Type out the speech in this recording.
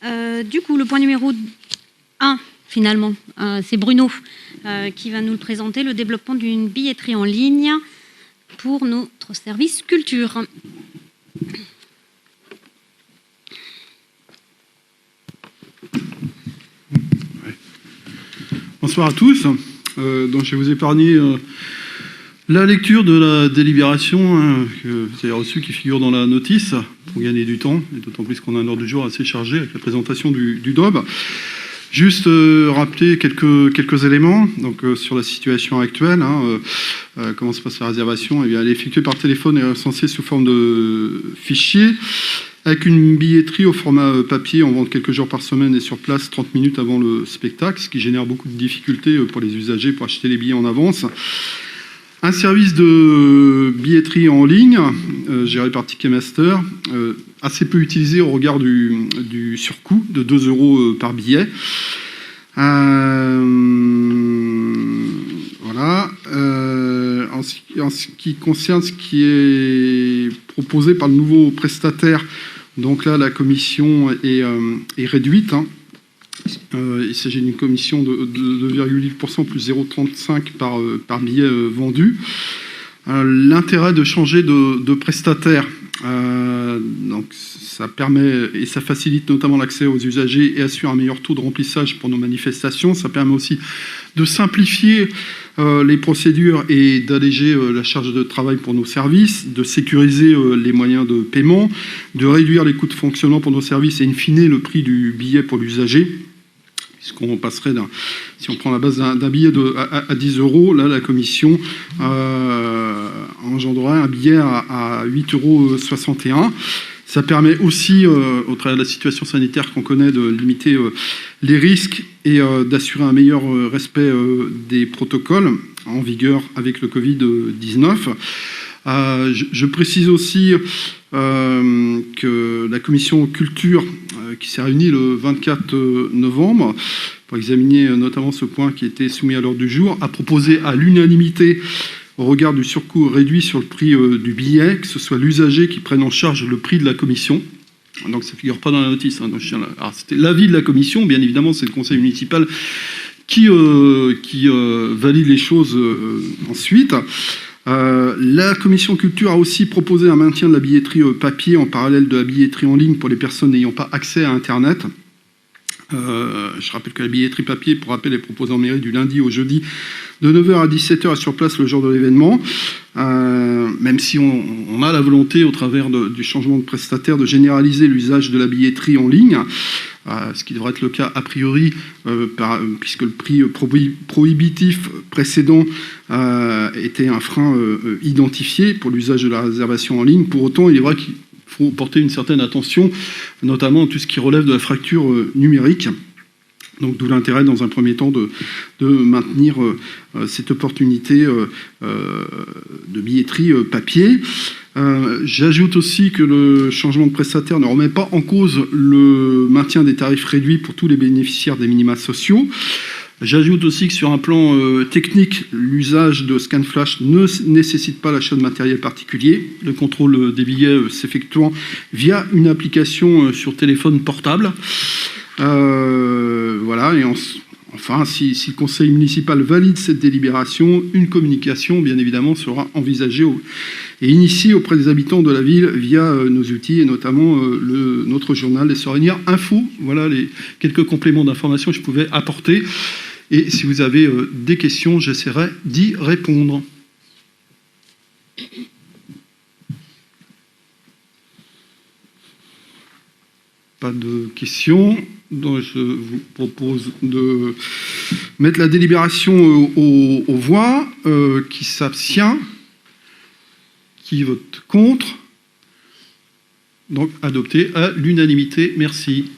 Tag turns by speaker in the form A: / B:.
A: Du coup, le point numéro 1, finalement, c'est Bruno qui va nous le présenter, le développement d'une billetterie en ligne pour notre service culture.
B: Bonsoir à tous. Donc je vais vous épargner la lecture de la délibération que vous avez reçue qui figure dans la notice pour gagner du temps, et d'autant plus qu'on a un ordre du jour assez chargé avec la présentation du DOB. Juste rappeler quelques éléments donc, sur la situation actuelle. Comment se passe la réservation? Eh bien, elle est effectuée par téléphone et recensée sous forme de fichier, avec une billetterie au format papier en vente quelques jours par semaine et sur place 30 minutes avant le spectacle, ce qui génère beaucoup de difficultés pour les usagers pour acheter les billets en avance. Un service de billetterie en ligne, géré par Ticketmaster, assez peu utilisé au regard du surcoût de 2 € par billet. Voilà. En ce qui concerne ce qui est proposé par le nouveau prestataire, donc là, la commission est réduite. Il s'agit d'une commission de 2,8% plus 0,35 par billet vendu. L'intérêt de changer de prestataire, donc ça permet et ça facilite notamment l'accès aux usagers et assure un meilleur taux de remplissage pour nos manifestations. Ça permet aussi de simplifier les procédures et d'alléger la charge de travail pour nos services, de sécuriser les moyens de paiement, de réduire les coûts de fonctionnement pour nos services et in fine le prix du billet pour l'usager. Puisqu'on passerait, si on prend la base d'un billet à 10 €, là, la commission engendrerait un billet à 8,61 €. Ça permet aussi, au travers de la situation sanitaire qu'on connaît, de limiter les risques et d'assurer un meilleur respect des protocoles en vigueur avec le Covid-19. Je précise aussi que la commission culture, qui s'est réunie le 24 novembre pour examiner notamment ce point qui était soumis à l'ordre du jour, a proposé à l'unanimité, au regard du surcoût réduit sur le prix du billet, que ce soit l'usager qui prenne en charge le prix de la commission. Donc ça ne figure pas dans la notice. Alors c'était l'avis de la commission, bien évidemment c'est le conseil municipal qui valide les choses ensuite. La commission culture a aussi proposé un maintien de la billetterie papier en parallèle de la billetterie en ligne pour les personnes n'ayant pas accès à Internet. Je rappelle que la billetterie papier, pour rappel, est proposée en mairie du lundi au jeudi de 9h à 17h sur place le jour de l'événement, même si on a la volonté, au travers du changement de prestataire, de généraliser l'usage de la billetterie en ligne, ce qui devrait être le cas a priori, puisque le prix prohibitif précédent était un frein identifié pour l'usage de la réservation en ligne. Pour autant, il est vrai qu'il faut porter une certaine attention, notamment tout ce qui relève de la fracture numérique. Donc d'où l'intérêt, dans un premier temps, de maintenir cette opportunité de billetterie papier. J'ajoute aussi que le changement de prestataire ne remet pas en cause le maintien des tarifs réduits pour tous les bénéficiaires des minima sociaux. J'ajoute aussi que sur un plan technique, l'usage de scan flash ne nécessite pas l'achat de matériel particulier. Le contrôle des billets s'effectuant via une application sur téléphone portable. Voilà, et enfin, si le conseil municipal valide cette délibération, une communication, bien évidemment, sera envisagée et initiée auprès des habitants de la ville via nos outils, et notamment notre journal, les Sorinières Info. Voilà les quelques compléments d'information que je pouvais apporter. Et si vous avez des questions, j'essaierai d'y répondre. Pas de questions. Donc je vous propose de mettre la délibération aux voix. Qui s'abstient? Qui vote contre? Donc adopté à l'unanimité. Merci.